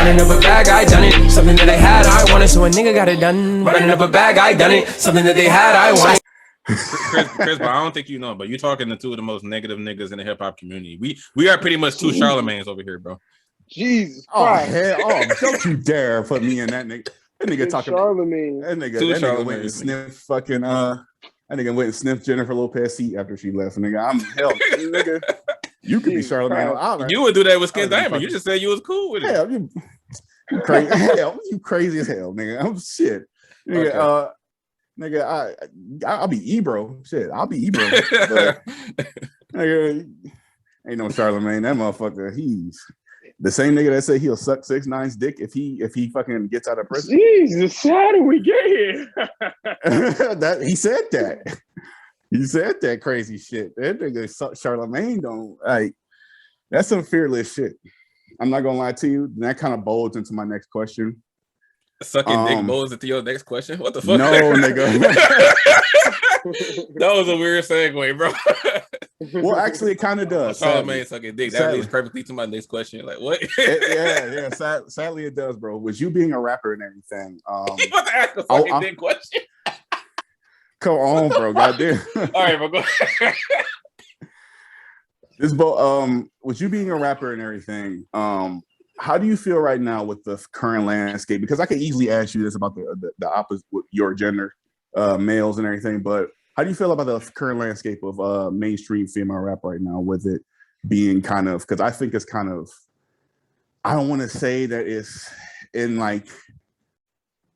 Running up a bag, I done it. Something that they had, I wanted. So a nigga got it done. Running up a bag, I done it. Something that they had, I wanted. Chris, but I don't think you know, but you're talking to two of the most negative niggas in the hip hop community. We are pretty much two Charlemagnes over here, bro. Jesus Christ. Christ. Oh, don't you dare put me in that nigga. That nigga talking Charlemagne. That nigga went and sniffed fucking that nigga went and sniffed Jennifer Lopez seat after she left. Nigga, I'm hell, nigga. You could be Charlemagne. You would do that with Skin Diamond. You just said you was cool with it. Hell, you crazy. Hell, you crazy as hell, nigga. I'm shit. Nigga, okay. Nigga, I'll be Ebro. Shit, I'll be Ebro. But, nigga, ain't no Charlemagne. That motherfucker, he's the same nigga that said he'll suck 6ix9ine's dick if he fucking gets out of prison. Jesus, how did we get here? That he said that. He said that crazy shit. That nigga Charlemagne don't like. That's some fearless shit. I'm not gonna lie to you. That kind of bolds into my next question. Sucking dick bolds into your next question? What the fuck? No, nigga. That was a weird segue, bro. Well, actually, it kind of does. Charlemagne sucking dick. That leads perfectly to my next question. Like, what? Yeah. Sadly, it does, bro. With you being a rapper and everything, you about to ask a fucking dick question? Come on, bro. Goddamn. All right, bro. Go ahead. With you being a rapper and everything, how do you feel right now with the current landscape? Because I could easily ask you this about the opposite, your gender, males and everything, but how do you feel about the current landscape of mainstream female rap right now, with it being kind of, because I think it's kind of, I don't want to say that it's in like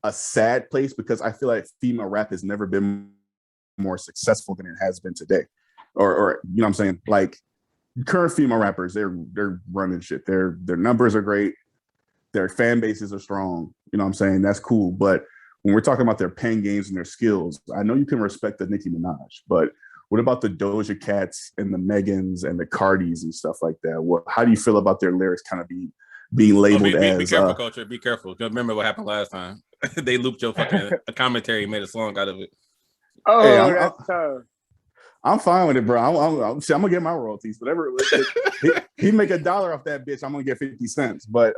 a sad place, because I feel like female rap has never been more successful than it has been today. Or you know what I'm saying? Like, current female rappers, they're running shit. Their numbers are great. Their fan bases are strong. You know what I'm saying? That's cool. But when we're talking about their pen games and their skills, I know you can respect the Nicki Minaj, but what about the Doja Cats and the Megans and the Cardis and stuff like that? How do you feel about their lyrics kind of being labeled as? Be careful, Culture. Be careful. Remember what happened last time? They looped your fucking commentary and made a song out of it. Oh, hey, that's tough. I'm fine with it, bro. I'm gonna get my royalties. Whatever he make $1 off that bitch, I'm gonna get 50 cents. But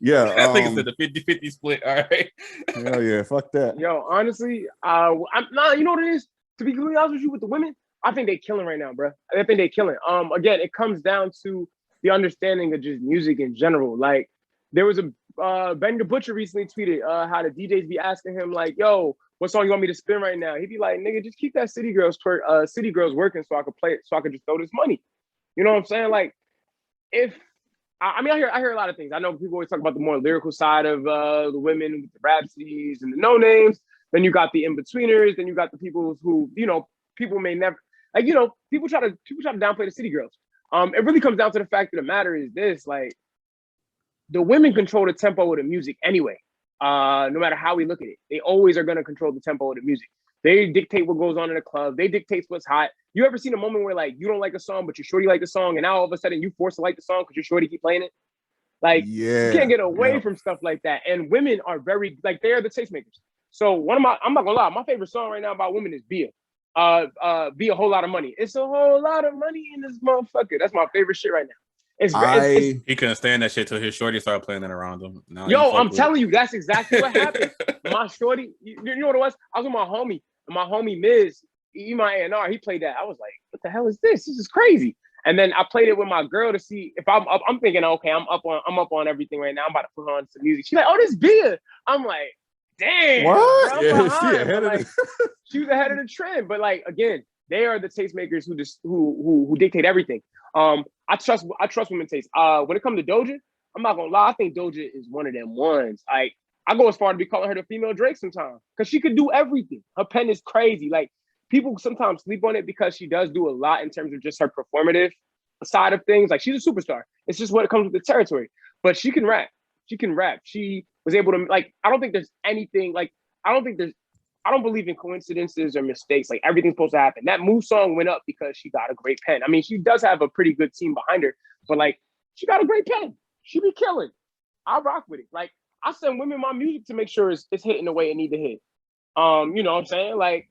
yeah, I think it's the 50-50 split. All right. Hell yeah, fuck that. Yo, honestly, I'm not. You know what it is? To be completely honest with you, with the women, I think they're killing right now, bro. I think they're killing. Again, it comes down to the understanding of just music in general. Like, there was a Ben the Butcher recently tweeted how the DJs be asking him like, "Yo, what song you want me to spin right now?" He'd be like, "Nigga, just keep that City Girls working so I could play it, so I could just throw this money." You know what I'm saying? Like, I hear a lot of things. I know people always talk about the more lyrical side of the women with the rhapsodies and the no names. Then you got the in-betweeners. Then you got the people who, people may never, people try to downplay the City Girls. It really comes down to the fact of the matter is this, like, the women control the tempo of the music anyway. No matter how we look at it, they always are going to control the tempo of the music. They dictate what goes on in the club. They dictate what's hot. You ever seen a moment where like you don't like a song, but your shorty like the song, and now all of a sudden you forced to like the song because your shorty keep playing it? Like, you can't get away from stuff like that. And women are very, like, they are the tastemakers. So I'm not gonna lie, my favorite song right now about women is Bia. Be a whole lot of money. It's a whole lot of money in this motherfucker. That's my favorite shit right now. He couldn't stand that shit till his shorty started playing it around him. Yo, I'm telling you, that's exactly what happened. My shorty, you know what it was? I was with my homie, and my homie Miz, my A&R, he played that. I was like, what the hell is this? This is crazy. And then I played it with my girl to see if I'm up. I'm thinking, okay, I'm up on everything right now. I'm about to put on some music. She's like, oh, this Bia. I'm like, damn. What? Bro, Yeah, she was ahead of the trend. But like, again, they are the tastemakers who dictate everything. I trust women's taste. When it comes to Doja, I'm not gonna lie, I think Doja is one of them ones. Like, I go as far to be calling her the female Drake sometimes, because she could do everything. Her pen is crazy. Like, people sometimes sleep on it because she does do a lot in terms of just her performative side of things. Like, she's a superstar. It's just what it comes with the territory. But she can rap. She was able to, like, I don't think there's anything, like, I don't believe in coincidences or mistakes. Like, everything's supposed to happen. That Move song went up because she got a great pen. I mean, she does have a pretty good team behind her, but like, she got a great pen. She be killing. I rock with it. Like, I send women my music to make sure it's hitting the way it need to hit. You know what I'm saying? Like,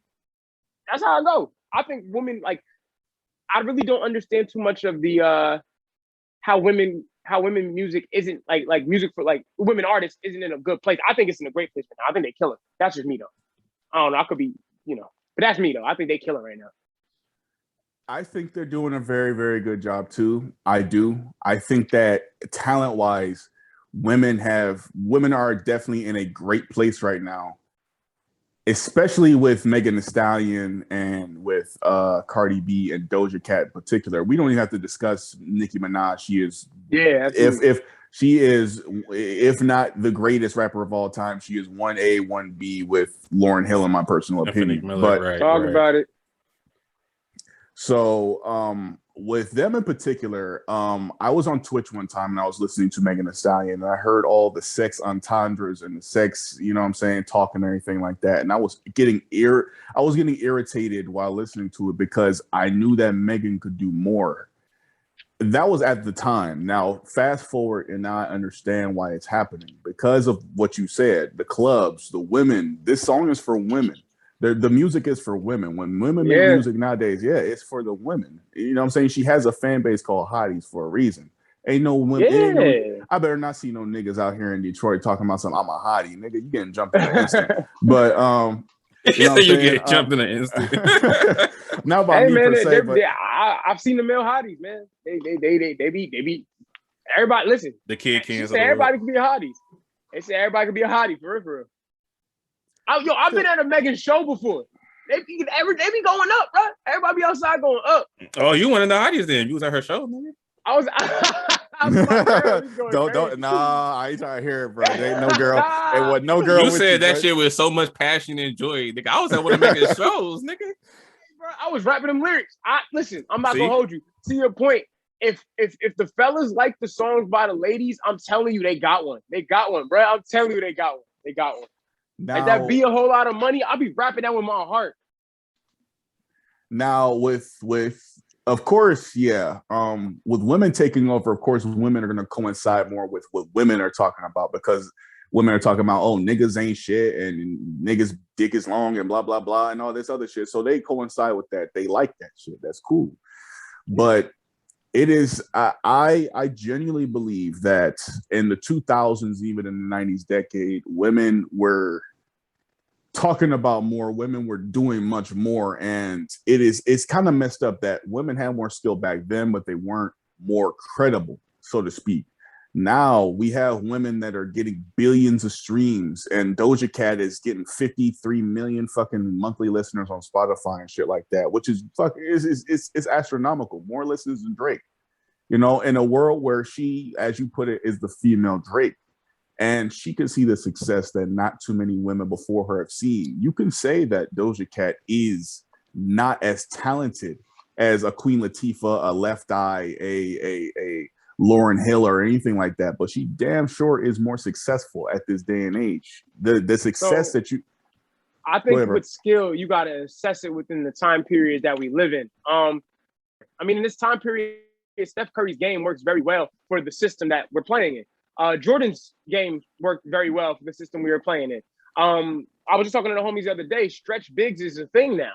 that's how I go. I think women, like, I really don't understand too much of the how women how women music isn't like music for like women artists isn't in a good place. I think it's in a great place right now. I think they kill it. That's just me though. I don't know. I could be, but that's me though. I think they kill it right now. I think they're doing a very, very good job too. I do. I think that talent-wise, women are definitely in a great place right now, especially with Megan Thee Stallion and with Cardi B and Doja Cat in particular. We don't even have to discuss Nicki Minaj. She is, if she is, if not the greatest rapper of all time, she is 1A, 1B with Lauryn Hill, in my personal opinion. Miller, but talk about it. So with them in particular, I was on Twitch one time and I was listening to Megan Thee Stallion and I heard all the sex entendres and the sex, you know what I'm saying, talking and everything like that. And I was getting irritated while listening to it because I knew that Megan could do more. That was at the time. Now, fast forward, and now I understand why it's happening because of what you said. The clubs, the women. This song is for women. The music is for women. When women make music nowadays, it's for the women. You know what I'm saying? She has a fan base called Hotties for a reason. Ain't no women. I better not see no niggas out here in Detroit talking about something. I'm a hottie, nigga. You getting jumped in an instant. But you know you get jumped in an instant. Not by me per se, but I've seen the male hotties, man. They be everybody. Listen, the kid cans. Everybody can be a hottie. They say everybody can be a hottie for real. I've been at a Megan show before. They be going up, bro. Everybody be outside going up. Oh, you one of the hotties then? You was at her show, man. I was don't I ain't trying to hear it, bro. There ain't no girl. It was no girl. You said that shit with so much passion and joy. Nigga, I was at one of Megan's shows, nigga. Bro, I was rapping them lyrics. Listen, I'm not gonna hold you. To your point, if the fellas like the songs by the ladies, I'm telling you they got one. They got one, bro. I'm telling you they got one. They got one. Now, like that be a whole lot of money. I'll be rapping that with my heart. Now with of course, with women taking over, of course, women are going to coincide more with what women are talking about because women are talking about, oh, niggas ain't shit and niggas dick is long and blah, blah, blah, and all this other shit. So they coincide with that. They like that shit. That's cool. But it is, I genuinely believe that in the 2000s, even in the 90s decade, women were talking about more, women were doing much more, and it's kind of messed up that women had more skill back then, but they weren't more credible, so to speak. Now we have women that are getting billions of streams, and Doja Cat is getting 53 million fucking monthly listeners on Spotify and shit like that, which is it's astronomical, more listeners than Drake. You know, in a world where she, as you put it, is the female Drake. And she can see the success that not too many women before her have seen. You can say that Doja Cat is not as talented as a Queen Latifah, a Left Eye, a Lauryn Hill, or anything like that, but she damn sure is more successful at this day and age. The success that you, I think with skill, you got to assess it within the time period that we live in. I mean, in this time period, Steph Curry's game works very well for the system that we're playing in. Jordan's game worked very well for the system we were playing in. I was just talking to the homies the other day. Stretch bigs is a thing now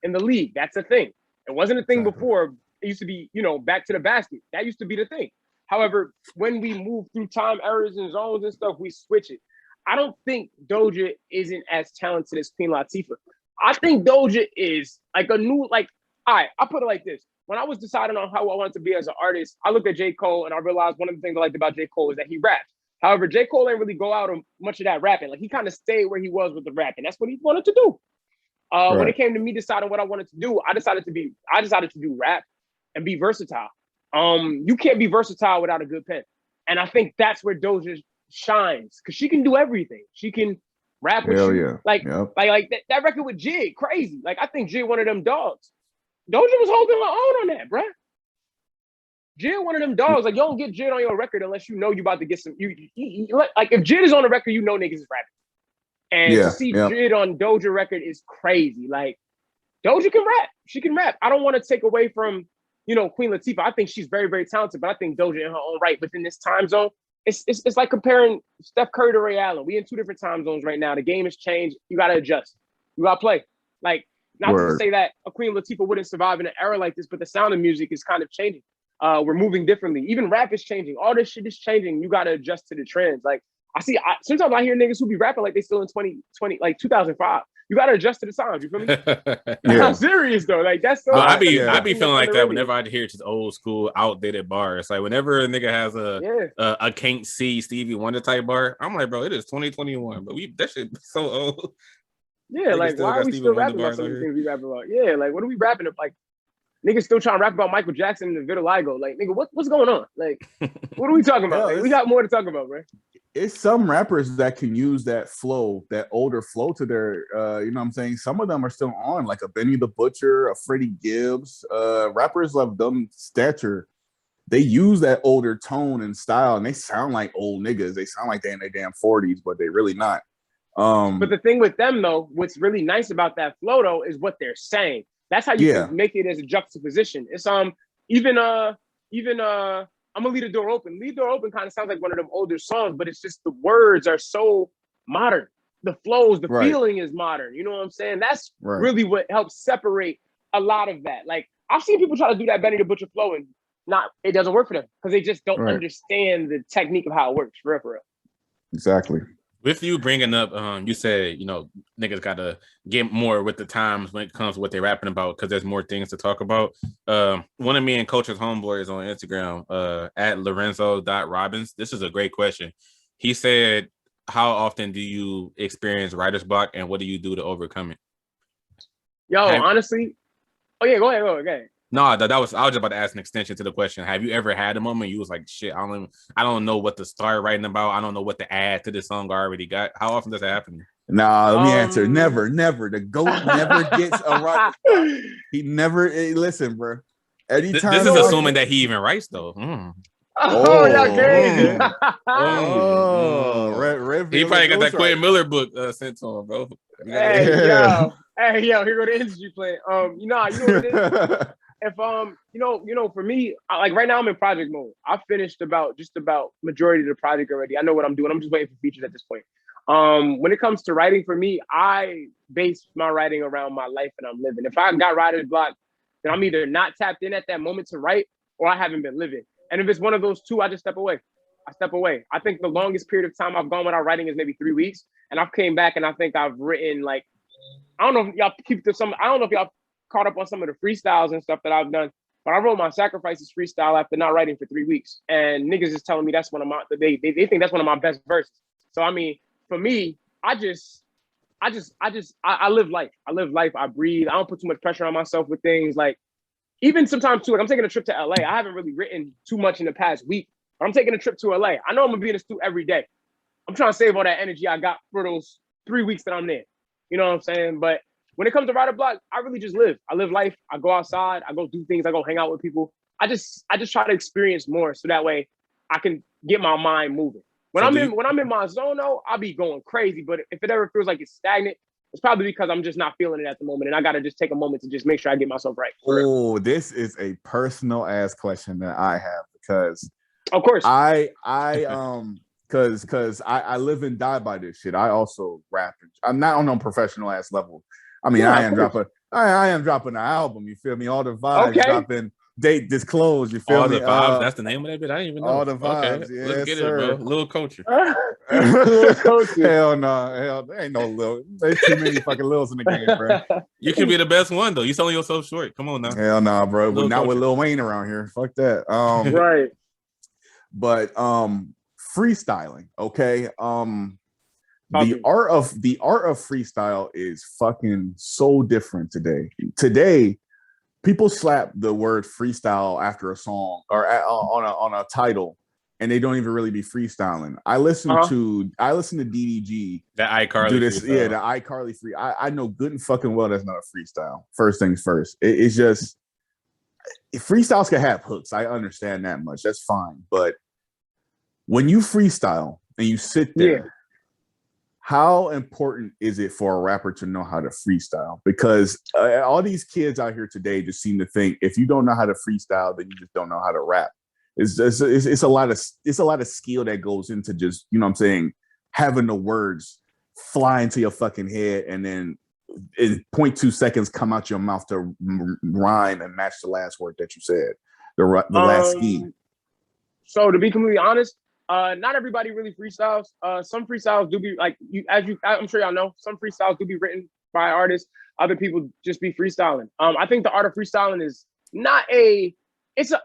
in the league. That's a thing. It wasn't a thing before. It used to be, back to the basket. That used to be the thing. However, when we move through time errors and zones and stuff, we switch it. I don't think Doja isn't as talented as Queen Latifah. I think Doja is like a new, all right, I'll put it like this. When I was deciding on how I wanted to be as an artist, I looked at J. Cole and I realized one of the things I liked about J. Cole is that he raps. However, J. Cole didn't really go out on much of that rapping. Like, he kind of stayed where he was with the rapping. That's what he wanted to do. When it came to me deciding what I wanted to do, I decided to do rap and be versatile. You can't be versatile without a good pen. And I think that's where Doja shines, because she can do everything. She can rap with you. That record with Jid, crazy. Like, I think Jid one of them dogs. Doja was holding her own on that, bruh. Jid one of them dogs. Like, you don't get Jid on your record unless you know you about to get some. Like, if Jid is on the record, you know niggas is rapping. And to see Jid on Doja record is crazy. Like, Doja can rap. She can rap. I don't want to take away from, Queen Latifah. I think she's very, very talented, but I think Doja in her own right within this time zone. It's like comparing Steph Curry to Ray Allen. We in two different time zones right now. The game has changed. You got to adjust. You got to play. Like, not to say that a Queen Latifah wouldn't survive in an era like this, but the sound of music is kind of changing. We're moving differently. Even rap is changing. All this shit is changing. You gotta adjust to the trends. Like sometimes I hear niggas who be rapping like they still in 2020, like 2005. You gotta adjust to the times. You feel me? I'm serious though. Like that's so. Well, I that's be feeling like that underrated. whenever I hear just old school outdated bars. Like whenever a nigga has a can't see Stevie Wonder type bar, I'm like, bro, it is 2021, but that shit so old. Yeah, like why are we still rapping about some of the things we rapping about? Yeah, like what are we rapping about? Like niggas still trying to rap about Michael Jackson and the vitiligo. Like nigga, what's going on? Like what are we talking about? Like, we got more to talk about, bro. It's some rappers that can use that flow, that older flow to their, you know what I'm saying? Some of them are still on, like a Benny the Butcher, a Freddie Gibbs. Rappers of them stature, they use that older tone and style, and they sound like old niggas. They sound like they're in their damn 40s, but they really not. But the thing with them, though, what's really nice about that flow, though, is what they're saying. That's how you can make it as a juxtaposition. It's even I'm gonna leave the door open. Leave the door open kind of sounds like one of them older songs, but it's just the words are so modern. The flows, the feeling is modern. You know what I'm saying? That's really what helps separate a lot of that. Like I've seen people try to do that Benny the Butcher flow and it doesn't work for them because they just don't understand the technique of how it works. For real. Exactly. With you bringing up, you said, niggas got to get more with the times when it comes to what they're rapping about because there's more things to talk about. One of me and Coach's homeboys on Instagram, at Lorenzo.Robbins. This is a great question. He said, how often do you experience writer's block and what do you do to overcome it? Honestly. Oh, yeah, go ahead. No, I was just about to ask an extension to the question. Have you ever had a moment you was like, shit, I don't know what to start writing about. I don't know what to add to the song I already got. How often does that happen? Nah, let me answer. Never. The GOAT never gets a writer's block. He never, listen, bro. Anytime this is assuming that he even writes, though. Y'all crazy. He probably got that Quentin Miller book sent to him, bro. Hey, yo, here go the industry plan. You know what it is? If for me, like right now I'm in project mode. I finished just about majority of the project already. I know what I'm doing. I'm just waiting for features at this point. When it comes to writing for me, I base my writing around my life and I'm living. If I got writer's block, then I'm either not tapped in at that moment to write or I haven't been living. And if it's one of those two, I just step away. I think the longest period of time I've gone without writing is maybe 3 weeks. And I've came back and I think I've written like, I don't know if y'all I don't know if y'all caught up on some of the freestyles and stuff that I've done, but I wrote my Sacrifices freestyle after not writing for 3 weeks. And niggas is telling me that's one of my, they think that's one of my best verses. So, I mean, for me, I live life. I breathe. I don't put too much pressure on myself with things. Like, even sometimes too, like I'm taking a trip to LA. I haven't really written too much in the past week, but I'm taking a trip to LA. I know I'm gonna be in the studio every day. I'm trying to save all that energy I got for those 3 weeks that I'm there. You know what I'm saying? But when it comes to writer block, I really just live. I live life. I go outside. I go do things. I go hang out with people. I just try to experience more so that way I can get my mind moving. When I'm in my zone though, I'll be going crazy. But if it ever feels like it's stagnant, it's probably because I'm just not feeling it at the moment. And I got to just take a moment to just make sure I get myself right. Oh, this is a personal ass question that I have because of course because I live and die by this shit. I also rap. I'm not on no professional ass level. I mean, I am dropping an album. You feel me? All the vibes dropping. Date disclosed. You feel me? All the vibes. That's the name of that bit. I didn't even know. All the vibes. Okay. Let's get it, bro. Little culture. Little culture. Hell no. There ain't no little. There's too many fucking Lils in the game, bro. You can be the best one though. You selling yourself short. Come on now. Hell no, bro. But not with Lil Wayne around here. Fuck that. Right. But freestyling. Okay. The art of freestyle is fucking so different today. Today, people slap the word freestyle after a song or on a title, and they don't even really be freestyling. I listen to DDG. The iCarly do this, freestyle. the iCarly free. I know good and fucking well that's not a freestyle. First things first. It's just freestyles can have hooks. I understand that much. That's fine. But when you freestyle and you sit there. How important is it for a rapper to know how to freestyle? Because all these kids out here today just seem to think if you don't know how to freestyle, then you just don't know how to rap. It's a lot of skill that goes into just, you know what I'm saying, having the words fly into your fucking head and then in 0.2 seconds come out your mouth to rhyme and match the last word that you said. the last scheme? So to be completely honest, not everybody really freestyles. Some freestyles do be like I'm sure y'all know, some freestyles do be written by artists. Other people just be freestyling. I think the art of freestyling is it's an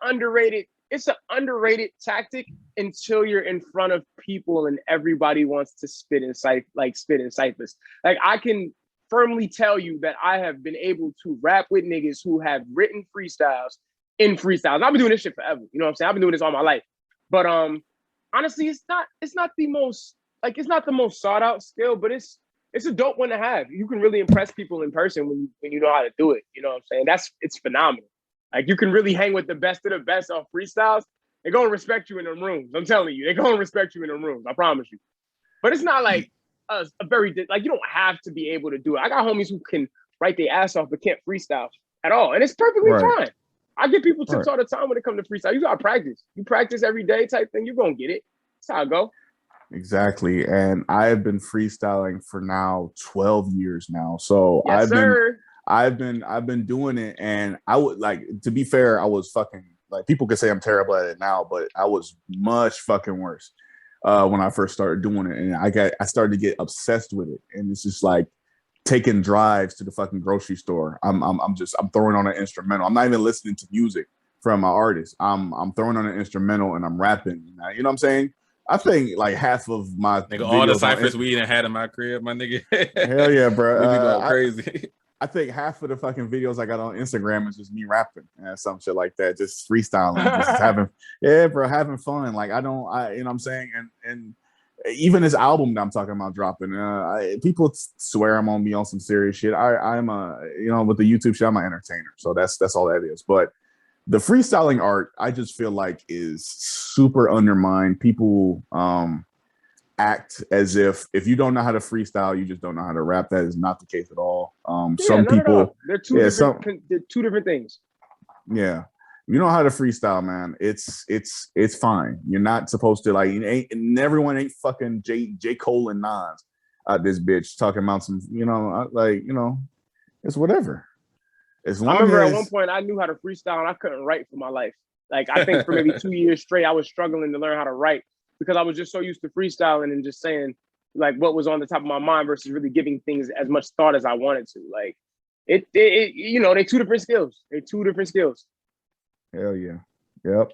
underrated tactic until you're in front of people and everybody wants to spit in ciphers. Like I can firmly tell you that I have been able to rap with niggas who have written freestyles in freestyles. I've been doing this shit forever. You know what I'm saying? I've been doing this all my life. But honestly, it's not the most sought out skill, but it's a dope one to have. You can really impress people in person when you know how to do it. You know what I'm saying? It's phenomenal. Like you can really hang with the best of the best on freestyles. They're gonna respect you in them rooms. I'm telling you, they're gonna respect you in them rooms. I promise you. But it's not like a very like you don't have to be able to do it. I got homies who can write their ass off but can't freestyle at all, and it's perfectly fine. I get people tips all the time when it comes to freestyle. You gotta practice. You practice every day type thing. You're gonna get it. That's how it go. Exactly. And I have been freestyling for now 12 years now. So yes, I've been doing it, and I would like, to be fair, I was fucking like, people could say I'm terrible at it now, but I was much fucking worse when I first started doing it. And I started to get obsessed with it. And it's just like taking drives to the fucking grocery store. I'm throwing on an instrumental. I'm not even listening to music from my artist. I'm throwing on an instrumental and I'm rapping. You know what I'm saying? I think like half of my all the ciphers we even had in my crib, my nigga. Hell yeah, bro. We be going crazy. I think half of the fucking videos I got on Instagram is just me rapping and some shit like that, just freestyling, just having fun. Like you know what I'm saying? And even this album that I'm talking about dropping, people swear I'm gonna be on some serious shit. I'm with the YouTube shit, I'm an entertainer, so that's all that is. But the freestyling art, I just feel like is super undermined. People act as if you don't know how to freestyle, you just don't know how to rap. That is not the case at all. Some people, they're two different things. Yeah, you know how to freestyle, man. It's fine. You're not supposed to everyone ain't fucking J. Cole and Nas out this bitch talking about some, it's whatever. As long I remember as, at one point I knew how to freestyle and I couldn't write for my life. Like I think for maybe 2 years straight, I was struggling to learn how to write because I was just so used to freestyling and just saying like what was on the top of my mind versus really giving things as much thought as I wanted to. Like they're two different skills. They're two different skills. Hell yeah. Yep.